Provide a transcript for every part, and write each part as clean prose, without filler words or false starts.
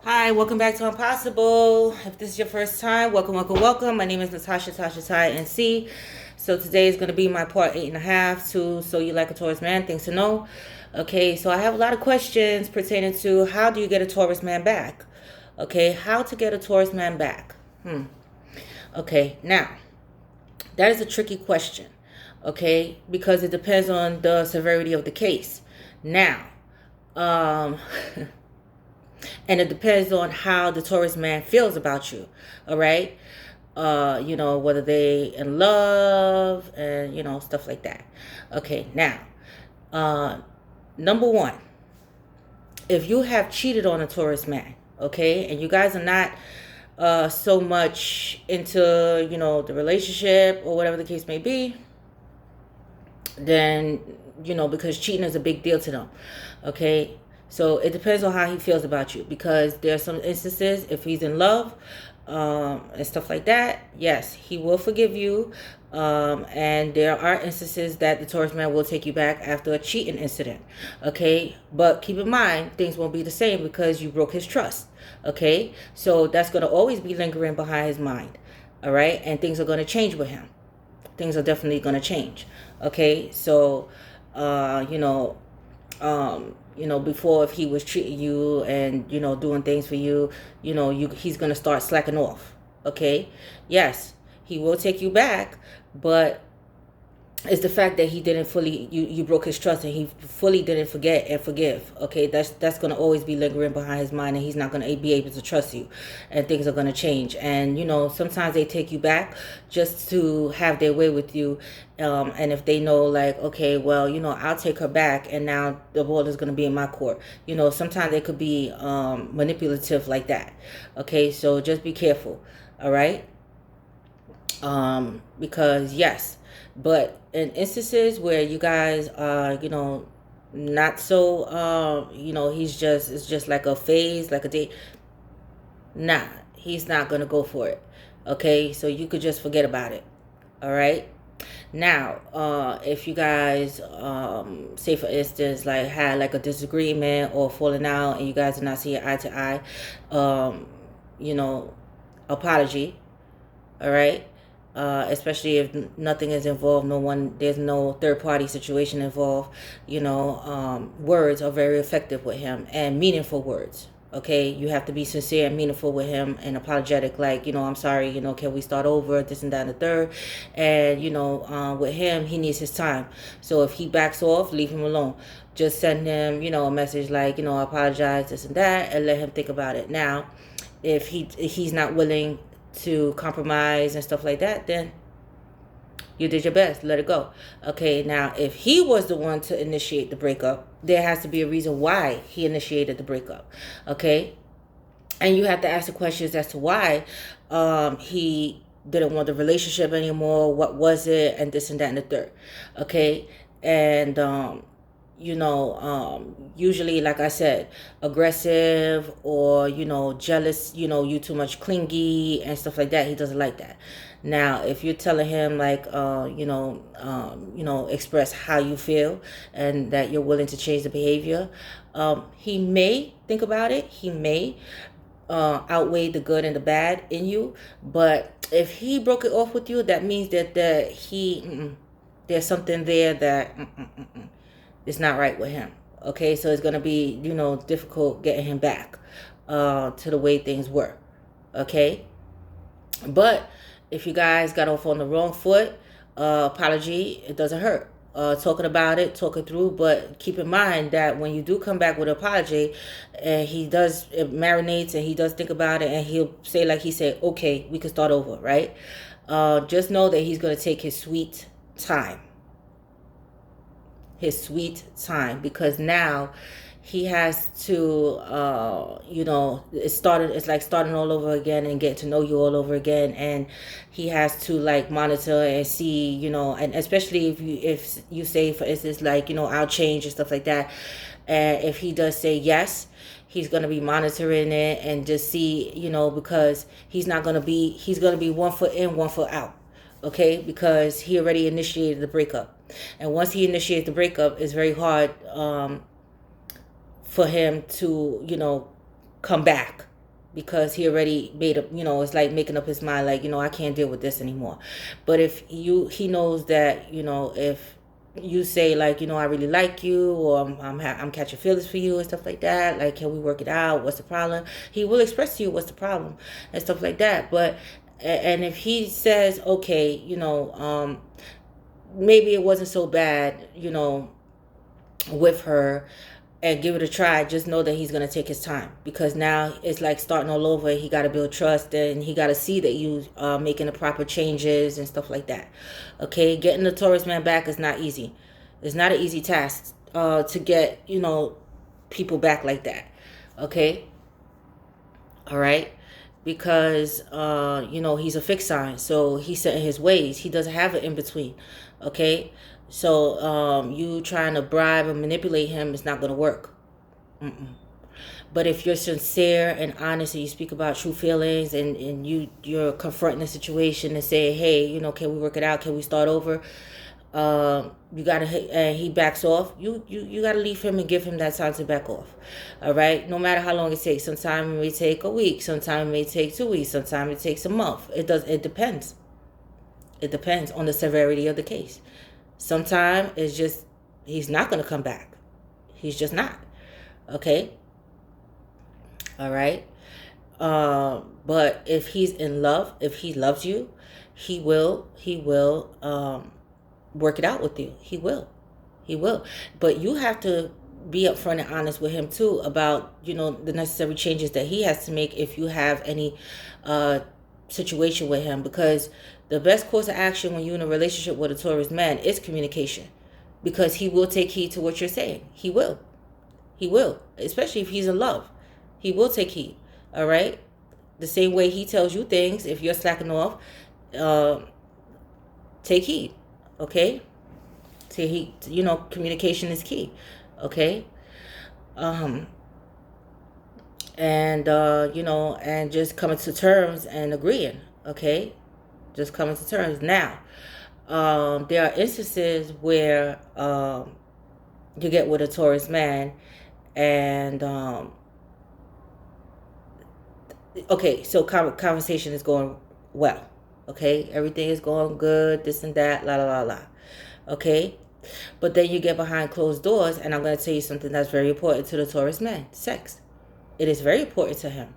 Hi, welcome back to Impossible. If this is your first time, welcome. My name is Natasha Ty NC. So today is going to be my part 8.5 to So You Like a Taurus Man, Things to Know. Okay, so I have a lot of questions pertaining to how do you get a Taurus man back? Okay, how to get a Taurus man back? Okay, now, that is a tricky question. Okay, because it depends on the severity of the case. Now, um... and it depends on how the Taurus man feels about you. All right. Whether they in love and, stuff like that. Okay. Now, number one, if you have cheated on a Taurus man, okay, and you guys are not so much into, the relationship or whatever the case may be, then, because cheating is a big deal to them. Okay. So it depends on how he feels about you, because there are some instances, if he's in love and stuff like that, yes, he will forgive you. And there are instances that the Taurus man will take you back after a cheating incident. Okay. But keep in mind, things won't be the same because you broke his trust. Okay. So that's going to always be lingering behind his mind. All right. And things are going to change with him. Things are definitely going to change. Okay. So, before, if he was treating you and, doing things for you, he's going to start slacking off. Okay. Yes, he will take you back, but it's the fact that he didn't fully, you broke his trust and he fully didn't forget and forgive. Okay. That's going to always be lingering behind his mind, and he's not going to be able to trust you, and things are going to change. And, sometimes they take you back just to have their way with you. And if they know, like, okay, well, I'll take her back and now the ball is going to be in my court. Sometimes they could be manipulative like that. Okay. So just be careful. All right. Because yes, but in instances where you guys are, not so, it's just like a phase, like a date. Nah, he's not going to go for it. Okay. So you could just forget about it. All right. Now, if you guys, say for instance, like had like a disagreement or falling out and you guys are not seeing eye to eye, apology. All right. Especially if nothing is involved, there's no third party situation involved, words are very effective with him, and meaningful words. Okay. You have to be sincere and meaningful with him and apologetic. Like, I'm sorry, can we start over, this and that and the third. And, with him, he needs his time. So if he backs off, leave him alone. Just send him, a message like, I apologize, this and that, and let him think about it. Now, if he's not willing to compromise and stuff like that, then you did your best. Let it go. Okay. Now, if he was the one to initiate the breakup, there has to be a reason why he initiated the breakup. Okay. And you have to ask the questions as to why he didn't want the relationship anymore. What was it? And this and that and the third. Okay. And usually, like I said, aggressive or, jealous, you too much clingy and stuff like that. He doesn't like that. Now, if you're telling him like, express how you feel and that you're willing to change the behavior, he may think about it. He may outweigh the good and the bad in you. But if he broke it off with you, that means that there's something there that it's not right with him. Okay, so it's going to be, difficult getting him back to the way things were. Okay, but if you guys got off on the wrong foot, apology, it doesn't hurt. Talking about it, talking through, but keep in mind that when you do come back with an apology, and it marinates and he does think about it, and he'll say, like he said, okay, we can start over, right? Just know that he's going to take his sweet time. Because now he has to it's like starting all over again and get to know you all over again, and he has to like monitor and see, and especially if you say, for instance, like, I'll change and stuff like that, and if he does say yes, he's going to be monitoring it and just see, because he's going to be 1 foot in, 1 foot out. Okay, because he already initiated the breakup. And once he initiates the breakup, it's very hard for him to, come back. because he already made up, it's like making up his mind, like, I can't deal with this anymore. But if he knows that, if you say, like, I really like you, or I'm catching feelings for you and stuff like that, like, can we work it out? What's the problem? He will express to you what's the problem and stuff like that. But, and if he says, okay, maybe it wasn't so bad, with her, and give it a try, just know that he's going to take his time, because now it's like starting all over. He got to build trust, and he got to see that you are making the proper changes and stuff like that. Okay, getting the Taurus man back is not easy. It's not an easy task to get, people back like that. Okay, all right, because he's a fixed sign, so he's set in his ways. He doesn't have an in between. Okay, so you trying to bribe and manipulate him is not going to work. But if you're sincere and honest, and you speak about true feelings, and you're confronting the situation and say, hey, can we work it out? Can we start over? You gotta, and he backs off. You gotta leave him and give him that time to back off. All right, no matter how long it takes. Sometimes it may take a week. Sometimes it may take 2 weeks. Sometimes it takes a month. It depends. It depends on the severity of the case. Sometimes it's just he's not gonna come back. He's just not. Okay. All right. But if he's in love, if he loves you, he will work it out with you. He will. But you have to be upfront and honest with him too about, the necessary changes that he has to make if you have any situation with him, because the best course of action when you're in a relationship with a Taurus man is communication, because he will take heed to what you're saying. He will, especially if he's in love. He will take heed. All right, the same way he tells you things. If you're slacking off, take heed. Okay, take heed. Communication is key. Okay, and and just coming to terms and agreeing. Okay, just coming to terms. Now, there are instances where you get with a Taurus man, and okay, so conversation is going well. Okay, everything is going good, this and that, la la la la. Okay, but then you get behind closed doors, and I'm going to tell you something that's very important to the Taurus man: sex. It is very important to him.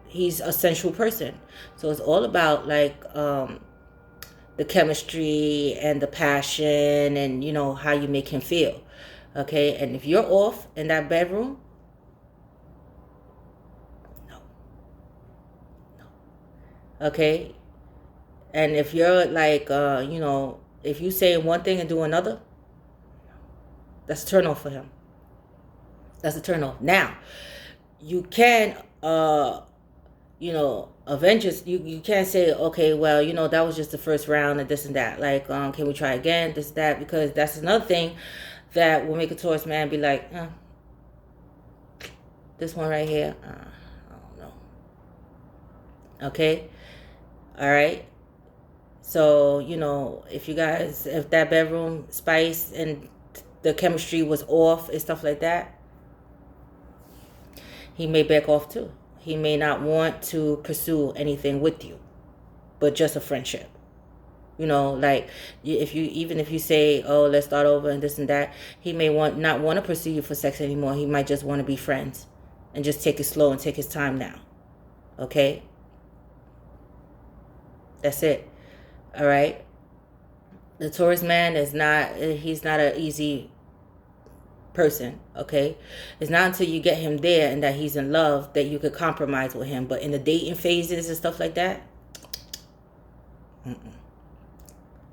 He's a sensual person, so it's all about, like, the chemistry and the passion, and how you make him feel. Okay, and if you're off in that bedroom, okay, and if you're like, if you say one thing and do another, that's a turn off for him. That's a turn off. Now, you can avenge it. You can't say, okay, well, that was just the first round and this and that, like, can we try again, this, that, because that's another thing that will make a Taurus man be like, this one right here, I don't know. Okay, all right. So, if that bedroom spice and the chemistry was off and stuff like that, he may back off too. He may not want to pursue anything with you, but just a friendship. Like, if you say, oh, let's start over and this and that, he may not want to pursue you for sex anymore. He might just want to be friends and just take it slow and take his time now. Okay? That's it. All right? The Taurus man he's not an easy person. Okay? It's not until you get him there and that he's in love that you could compromise with him. But in the dating phases and stuff like that,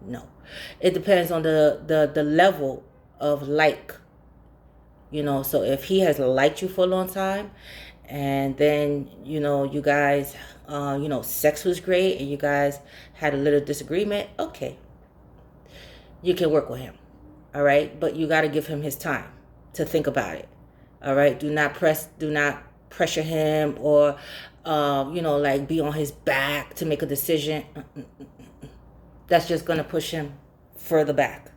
no. It depends on the level of like. So if he has liked you for a long time, and then, you guys, sex was great, and you guys had a little disagreement, okay, you can work with him. All right? But you got to give him his time to think about it. All right? Do not pressure him, or, like, be on his back to make a decision. That's just going to push him further back.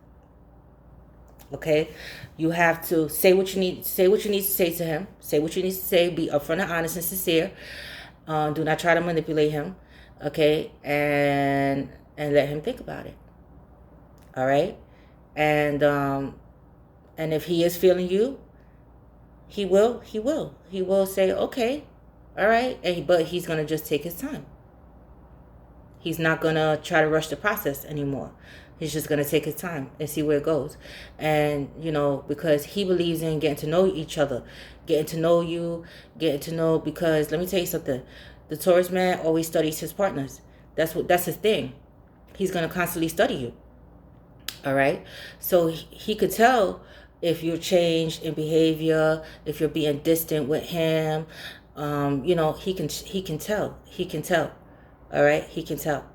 Okay, you have to say what you need. Say what you need to say to him. Say what you need to say. Be upfront and honest and sincere. Do not try to manipulate him. Okay, and let him think about it. All right, and if he is feeling you, he will say okay, all right, but he's gonna just take his time. He's not going to try to rush the process anymore. He's just going to take his time and see where it goes. And, because he believes in getting to know each other, getting to know you, getting to know, because let me tell you something. The Taurus man always studies his partners. That's his thing. He's going to constantly study you. All right. So he could tell if you're changed in behavior, if you're being distant with him. He can tell. He can tell. All right, he can tell.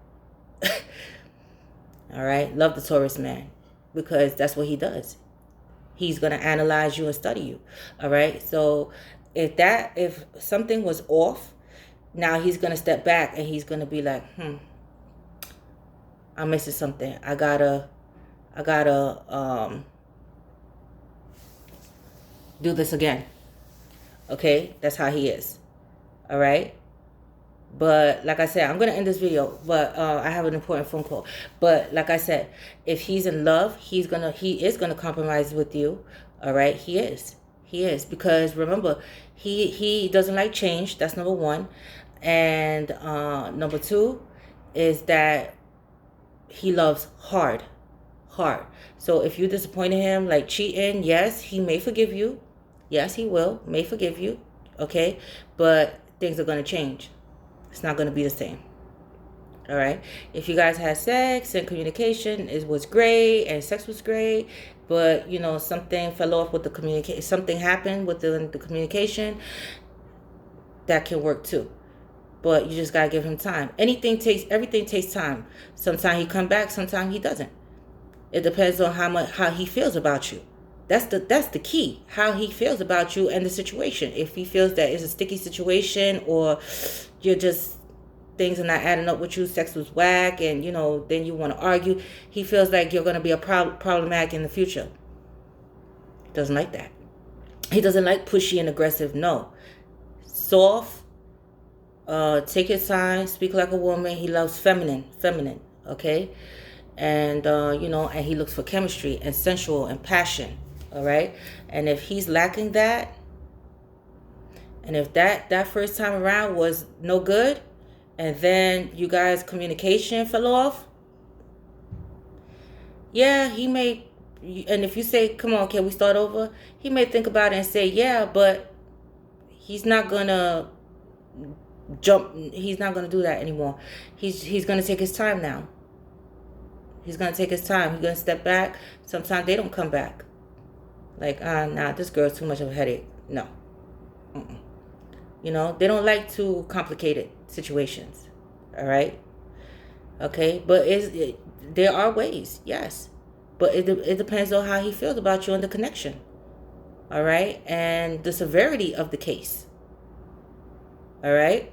All right, love the Taurus man, because that's what he does. He's gonna analyze you and study you. All right, so if something was off, now he's gonna step back and he's gonna be like, I'm missing something. I gotta do this again. Okay, that's how he is. All right. But like I said, I'm going to end this video, but I have an important phone call. But like I said, if he's in love, he is going to compromise with you. All right. He is because remember, he doesn't like change. That's number one. And number two is that he loves hard. So if you disappointed him, like cheating, yes, he may forgive you. Yes, he may forgive you. Okay. But things are going to change. It's not going to be the same. All right. If you guys had sex and communication, it was great and sex was great, but something fell off with the communication. Something happened with the communication. That can work too, but you just gotta give him time. Everything takes time. Sometimes he come back. Sometimes he doesn't. It depends on how he feels about you. That's the key. How he feels about you and the situation. If he feels that it's a sticky situation, or things are not adding up with you, sex was whack, and then you want to argue. He feels like you're going to be a problematic in the future. Doesn't like that. He doesn't like pushy and aggressive. No, soft. Take his time. Speak like a woman. He loves feminine. Okay, and and he looks for chemistry and sensual and passion. All right, and if he's lacking that. And if that first time around was no good, and then you guys' communication fell off, yeah, he may, and if you say, come on, can we start over? He may think about it and say, yeah, but he's not going to he's not going to do that anymore. He's going to take his time now. He's going to take his time. He's going to step back. Sometimes they don't come back. Like, nah, this girl's too much of a headache. No. Mm-mm. They don't like too complicated situations. All right. Okay. But there are ways. Yes. But it depends on how he feels about you and the connection. All right. And the severity of the case. All right.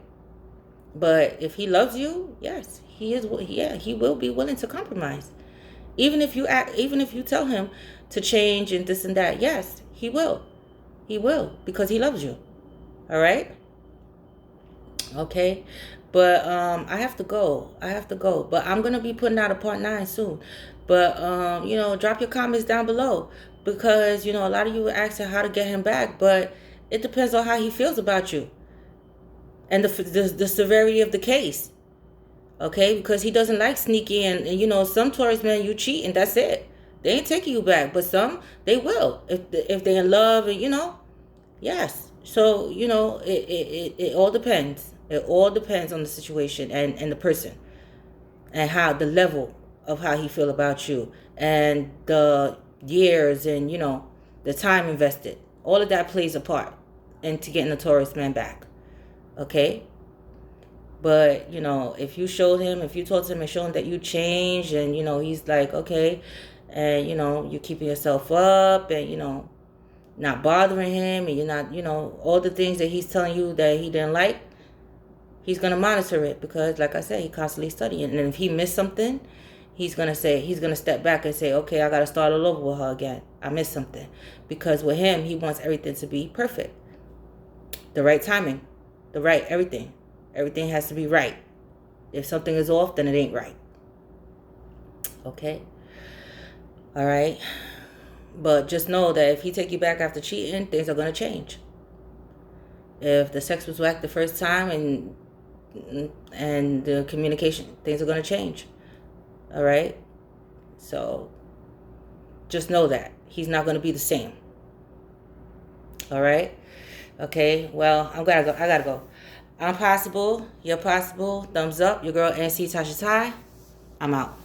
But if he loves you, yes, he is. Yeah, he will be willing to compromise. Even if you tell him to change and this and that, yes, he will. He will, because he loves you. All right. Okay. But I have to go. But I'm gonna be putting out a part 9 soon. But drop your comments down below, because a lot of you were asking how to get him back, but it depends on how he feels about you and the severity of the case. Okay, because he doesn't like sneaky, and some Taurus men, you cheat and that's it. They ain't taking you back, but some they will if they're in love, and yes. So it all depends. It all depends on the situation and the person, and how the level of how he feel about you, and the years, and the time invested. All of that plays a part into getting the Taurus man back. Okay. But, if you talk to him and show him that you changed, and, he's like, okay, and, you're keeping yourself up, and, not bothering him, and you're not, all the things that he's telling you that he didn't like, he's going to monitor it, because, like I said, he constantly studying. And if he missed something, he's gonna step back and say, okay, I gotta start all over with her again. I missed something. Because with him, he wants everything to be perfect. The right timing, everything. Everything has to be right. If something is off, then it ain't right. Okay? All right? But just know that if he take you back after cheating, things are going to change. If the sex was whack the first time and the communication, things are going to change. All right? So just know that he's not going to be the same. All right? Okay, well, I gotta go. I'm possible. You're possible. Thumbs up. Your girl, NC Tasha Ty. I'm out.